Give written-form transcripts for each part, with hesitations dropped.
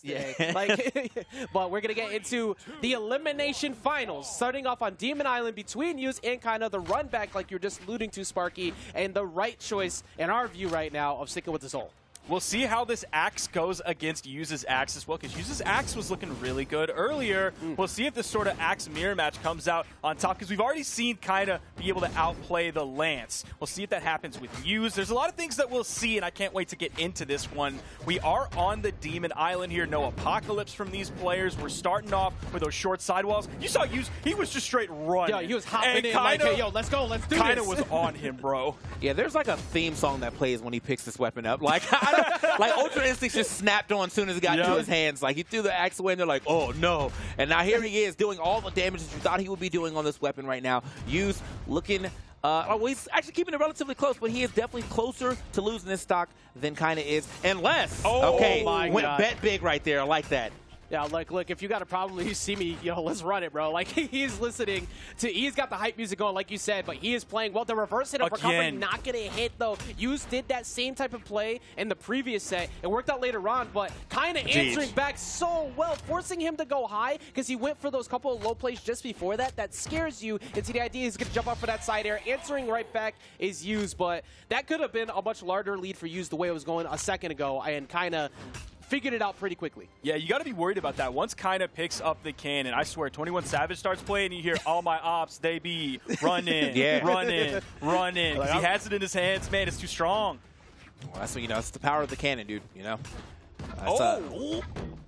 today. But we're going to get into the Elimination Finals, starting off on Demon Island between Yuz and Kyna, the run back like you're just alluding to, Sparky, and the right choice in our view right now of sticking with the Soul. We'll see how this Axe goes against Yuz's Axe as well, because Yuz's Axe was looking really good earlier. We'll see if this sort of Axe mirror match comes out on top, because we've already seen Kyna be able to outplay the Lance. We'll see if that happens with Yuz. There's a lot of things that we'll see, and I can't wait to get into this one. We are on the Demon Island here. No Apocalypse from these players. We're starting off with those short sidewalls. You saw Yuz, he was just straight running. Yeah, he was hopping in Kyna, like, hey, yo, let's go, let's do this. Kyna was on him, bro. Yeah, there's like a theme song that plays when he picks this weapon up. Like, like Ultra Instinct just snapped on as soon as it got into his hands. Like, he threw the axe away, and they're like, oh, no. And now here he is doing all the damage that you thought he would be doing on this weapon right now. Yuz looking, well, he's actually keeping it relatively close, but he is definitely closer to losing this stock than Kyna is. Unless, okay, went bet big right there. I like that. Yeah, like, look, if you got a problem, you see me, yo, let's run it, bro. Like, he's listening to, he's got the hype music going, like you said, but he is playing well. The reverse hit of recovery not going to hit, though. Yuz did that same type of play in the previous set. It worked out later on, but kind of answering back so well, forcing him to go high, because he went for those couple of low plays just before that. That scares you into the idea he's going to jump off for that side air. Answering right back is Yuz, but that could have been a much larger lead for Yuz the way it was going a second ago, and kind of figured it out pretty quickly. Yeah, you got to be worried about that. Once Kyna picks up the cannon, I swear, 21 Savage starts playing, and you hear all my ops, they be running, running, running. Like, he has it in his hands, man, it's too strong. Well, that's what, you know, it's the power of the cannon, dude, you know? All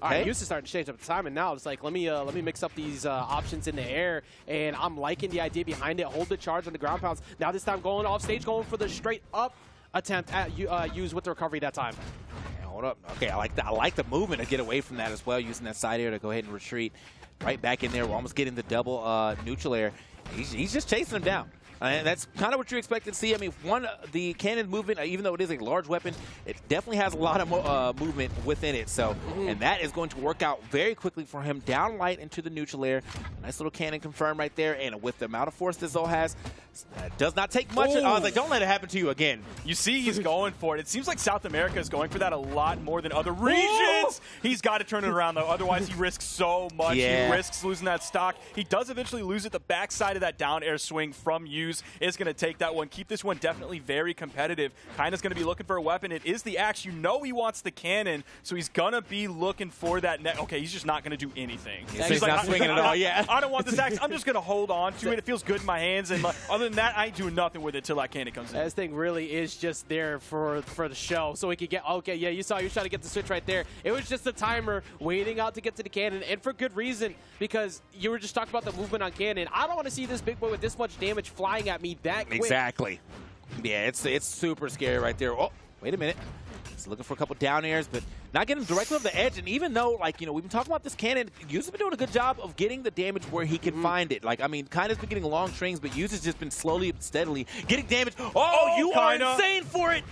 right, Yuz is starting to change up the time, and now it's like, let me mix up these options in the air, and I'm liking the idea behind it. Hold the charge on the ground pounds. Now this time going off stage, going for the straight up attempt at Yuz with the recovery that time. Hold up. Okay, I like the movement to get away from that as well, using that side air to go ahead and retreat right back in there. We're almost getting the double neutral air. He's just chasing him down. And that's kind of what you expect to see. I mean, the cannon movement, even though it is a large weapon, it definitely has a lot of movement within it. So, and that is going to work out very quickly for him. Down light into the neutral air. Nice little cannon confirmed right there. And with the amount of force this Zol has, it does not take much. I was like, don't let it happen to you again. You see he's going for it. It seems like South America is going for that a lot more than other regions. He's got to turn it around, though. Otherwise, he risks so much. He risks losing that stock. He does eventually lose it. The backside of that down air swing from Yuz is going to take that one. Keep this one definitely very competitive. Kyna's going to be looking for a weapon. It is the axe. You know he wants the cannon, so he's going to be looking for that net. Okay, he's just not going to do anything. He's like, not swinging at all, I don't want this axe. I'm just going to hold on to it. It feels good in my hands, and other than that, I ain't doing nothing with it till that cannon comes in. This thing really is just there for the show, so we could get, you saw you trying to get the switch right there. It was just a timer waiting out to get to the cannon, and for good reason, because you were just talking about the movement on cannon. I don't want to see this big boy with this much damage flying at me that quick. Exactly. Yeah, it's super scary right there. Oh, wait a minute. He's looking for a couple down airs, but not getting directly off the edge. And even though, like, you know, we've been talking about this cannon, Yuz has been doing a good job of getting the damage where he can find it. Like, I mean, Kyna's been getting long strings, but Yuz has just been slowly but steadily getting damage. Oh, you are insane for it!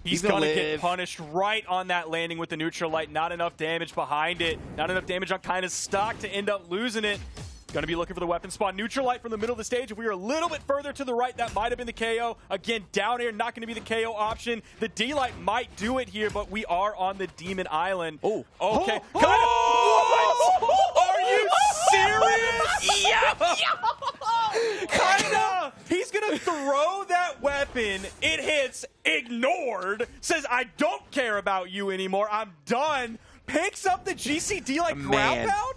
He's going to get punished right on that landing with the neutral light. Not enough damage behind it. Not enough damage on Kyna's stock to end up losing it. Going to be looking for the weapon spawn. Neutral light from the middle of the stage. If we were a little bit further to the right, that might have been the KO. Again, down air, not going to be the KO option. The D-light might do it here, but we are on the Demon Island. Oh, okay. Are you serious? Kyna, he's going to throw that weapon. It hits, ignored, says, I don't care about you anymore. I'm done. Picks up the GCD like ground pound?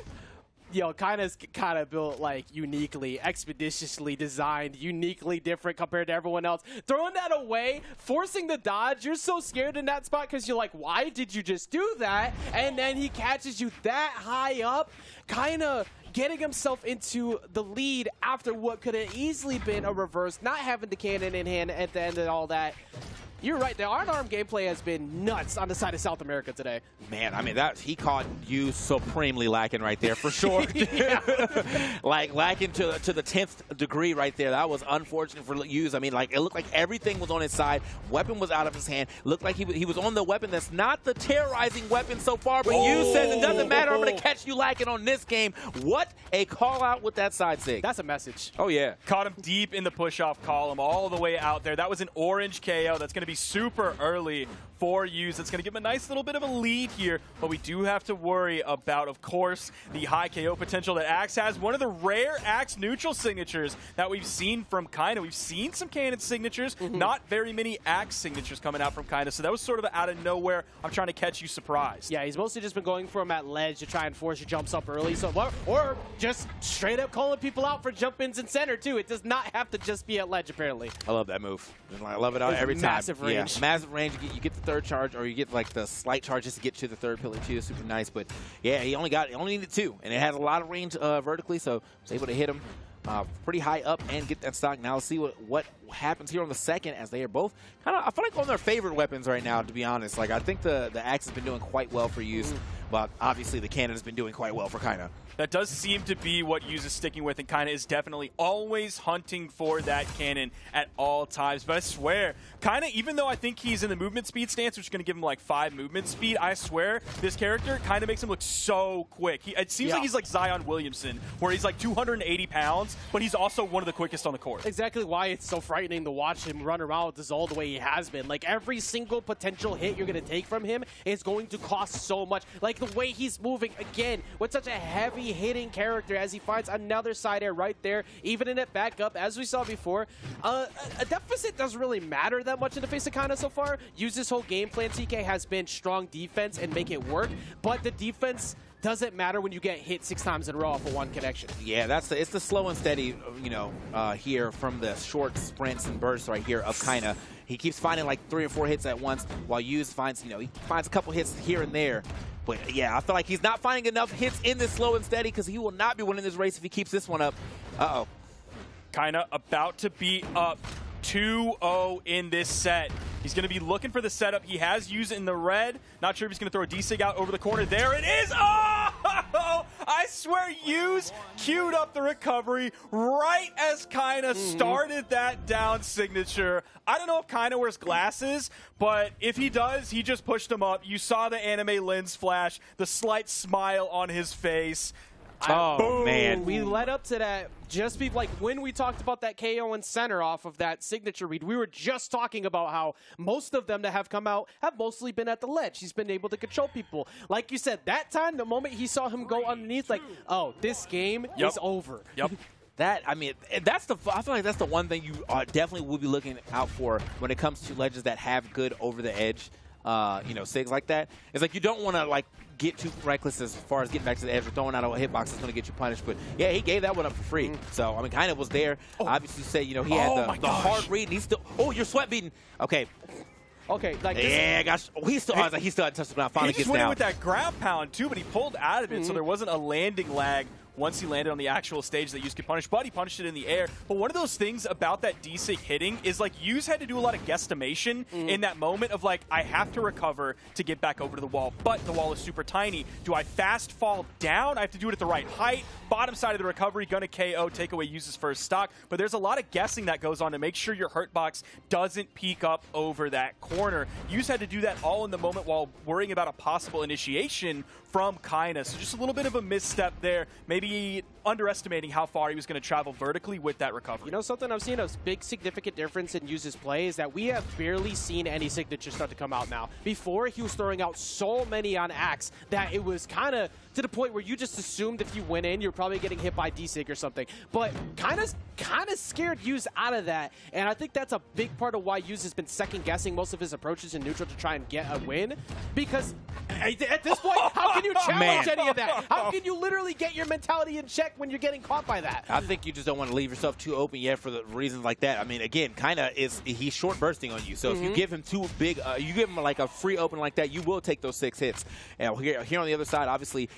Yo, Kyna's kind of built like uniquely, expeditiously designed, uniquely different compared to everyone else. Throwing that away, forcing the dodge, you're so scared in that spot because you're like, why did you just do that? And then he catches you that high up. Kyna getting himself into the lead after what could have easily been a reverse, not having the cannon in hand at the end of all that. You're right. The unarmed gameplay has been nuts on the side of South America today. Man, I mean, he caught you supremely lacking right there, for sure. Like, lacking to the 10th degree right there. That was unfortunate for Yuz. I mean, like, it looked like everything was on his side. Weapon was out of his hand. Looked like he was on the weapon that's not the terrorizing weapon so far. But Yuz says it doesn't matter. I'm going to catch you lacking on this game. What a call out with that side sig. That's a message. Oh, yeah. Caught him deep in the push-off column all the way out there. That was an orange KO. That's going to be super early for Use. It's going to give him a nice little bit of a lead here, but we do have to worry about, of course, the high KO potential that Axe has. One of the rare Axe neutral signatures that we've seen from Kyna. We've seen some Cannon signatures, not very many Axe signatures coming out from Kyna, so that was sort of out of nowhere. I'm trying to catch you surprised. Yeah, he's mostly just been going for him at ledge to try and force your jumps up early, so or just straight up calling people out for jump-ins in center, too. It does not have to just be at ledge, apparently. I love that move. I love it every time. Massive range. Yeah, massive range. You get the third charge, or you get like the slight charge just to get to the third pillar too. Super nice. But yeah, he only needed 2, and it has a lot of range vertically, so was able to hit him pretty high up and get that stock. Now let's see what happens here on the second, as they are both kind of, I feel like, on their favorite weapons right now, to be honest. Like, I think the Axe has been doing quite well for Use, but obviously the Cannon has been doing quite well for Kyna. That does seem to be what Use is sticking with, and Kyna is definitely always hunting for that Cannon at all times. But I swear, Kyna, even though I think he's in the movement speed stance, which is going to give him like 5 movement speed, I swear this character kind of makes him look so quick. It seems like he's like Zion Williamson, where he's like 280 pounds, but he's also one of the quickest on the court. Exactly why it's so frightening to watch him run around with the Zol the way he has been. Like, every single potential hit you're going to take from him is going to cost so much. Like, the way he's moving, again, with such a heavy hitting character, as he finds another side air right there, evening it back up. As we saw before, a deficit doesn't really matter that much in the face of Kyna so far. Use this whole game plan, TK, has been strong defense and make it work, but the defense doesn't matter when you get hit 6 times in a row off of one connection. Yeah, it's the slow and steady, here from the short sprints and bursts right here of Kyna. He keeps finding like 3 or 4 hits at once, while Use finds, he finds a couple hits here and there. But yeah, I feel like he's not finding enough hits in this slow and steady, because he will not be winning this race if he keeps this one up. Uh-oh. Kyna about to be up 2-0 in this set. He's going to be looking for the setup. He has Use in the red. Not sure if he's going to throw a D-Sig out over the corner. There it is! Oh! I swear Use queued up the recovery right as Kyna started that down signature. I don't know if Kyna wears glasses, but if he does, he just pushed him up. You saw the anime lens flash, the slight smile on his face. Oh, man. We led up to that just like when we talked about that KO in center off of that signature read. We were just talking about how most of them that have come out have mostly been at the ledge. He's been able to control people. Like you said, that time, the moment he saw him go underneath, like, oh, this game is over. Yep. I feel like that's the one thing you definitely will be looking out for when it comes to ledges that have good over the edge, SIGs like that. It's like you don't want to like get too reckless as far as getting back to the edge or throwing out a hitbox is going to get you punished. But yeah, he gave that one up for free. So I mean, Kyna was there. Obviously, say he had the hard read. And he's still. Oh, you're sweat beating. Okay. Okay, like this. Yeah, gosh, he still hadn't touched the ground. Finally he just gets went in down with that ground pound too, but he pulled out of it, so there wasn't a landing lag once he landed on the actual stage that Use could punish, but he punished it in the air. But one of those things about that D-Sig hitting is like Use had to do a lot of guesstimation in that moment of like, I have to recover to get back over to the wall, but the wall is super tiny. Do I fast fall down? I have to do it at the right height. Bottom side of the recovery, gonna KO, take away Use's first stock. But there's a lot of guessing that goes on to make sure your hurt box doesn't peek up over that corner. Use had to do that all in the moment while worrying about a possible initiation from Kyna. So just a little bit of a misstep there. Maybe underestimating how far he was going to travel vertically with that recovery. You know, something I've seen a big significant difference in Use's play is that we have barely seen any signatures start to come out now. Before, he was throwing out so many on Axe that it was kind of to the point where you just assumed if you went in, you're probably getting hit by D-Sig or something. But kind of scared Use out of that, and I think that's a big part of why Use has been second-guessing most of his approaches in neutral to try and get a win, because at this point, how can you challenge any of that? How can you literally get your mentality in check when you're getting caught by that? I think you just don't want to leave yourself too open yet for the reasons like that. I mean, again, Kyna he's short bursting on you, so if you give him too big, you give him like a free open like that, you will take those 6 hits. And here on the other side, obviously,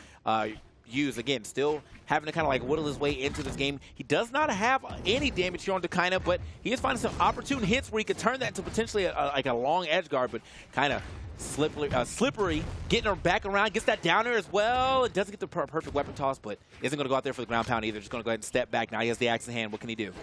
Use, again, still having to kind of like whittle his way into this game. He does not have any damage here on Kyna, but he is finding some opportune hits where he could turn that into potentially like a long edge guard, but Kyna slippery, getting her back around, gets that down air as well. It doesn't get the perfect weapon toss, but isn't going to go out there for the ground pound either. Just going to go ahead and step back. Now he has the axe in hand. What can he do?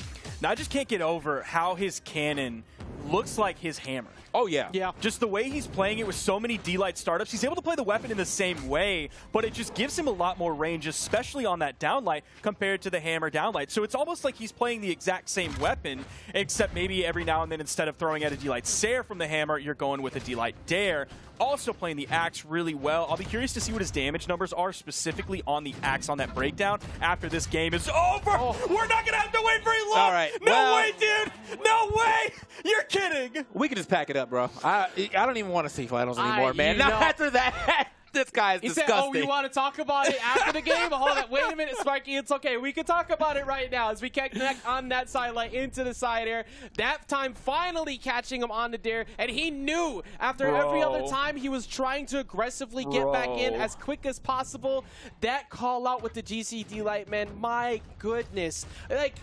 Now I just can't get over how his cannon looks like his hammer. Oh, yeah. Yeah. Just the way he's playing it with so many D-Light startups, he's able to play the weapon in the same way, but it just gives him a lot more range, especially on that downlight compared to the hammer downlight. So it's almost like he's playing the exact same weapon, except maybe every now and then instead of throwing out a D-Light Sair from the hammer, you're going with a D-Light Dare. Also playing the Axe really well. I'll be curious to see what his damage numbers are specifically on the Axe on that breakdown after this game is over. Oh. We're not going to have to wait very long. All right. No way, dude. No way. You're kidding. We can just pack it up, bro. I don't even want to see finals anymore, man. Not after that. This guy is disgusting. Said, oh, you want to talk about it after the game? Hold on. Wait a minute, Sparky. It's okay. We can talk about it right now as we can connect on that sidelight into the side air. That time finally catching him on the dare. And he knew after every other time he was trying to aggressively get back in as quick as possible. That call out with the GCD light, man, my goodness. Like,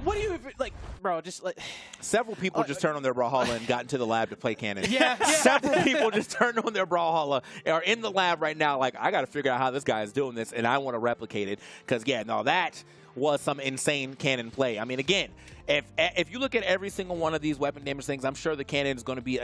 what do you, like, bro, just like... Several people just turned on their Brawlhalla and got into the lab to play Cannon. Yeah. Several people just turned on their Brawlhalla, are in the lab right now like, I got to figure out how this guy is doing this, and I want to replicate it. Because, yeah, no, that was some insane Cannon play. I mean, again, if you look at every single one of these weapon damage things, I'm sure the Cannon is going to be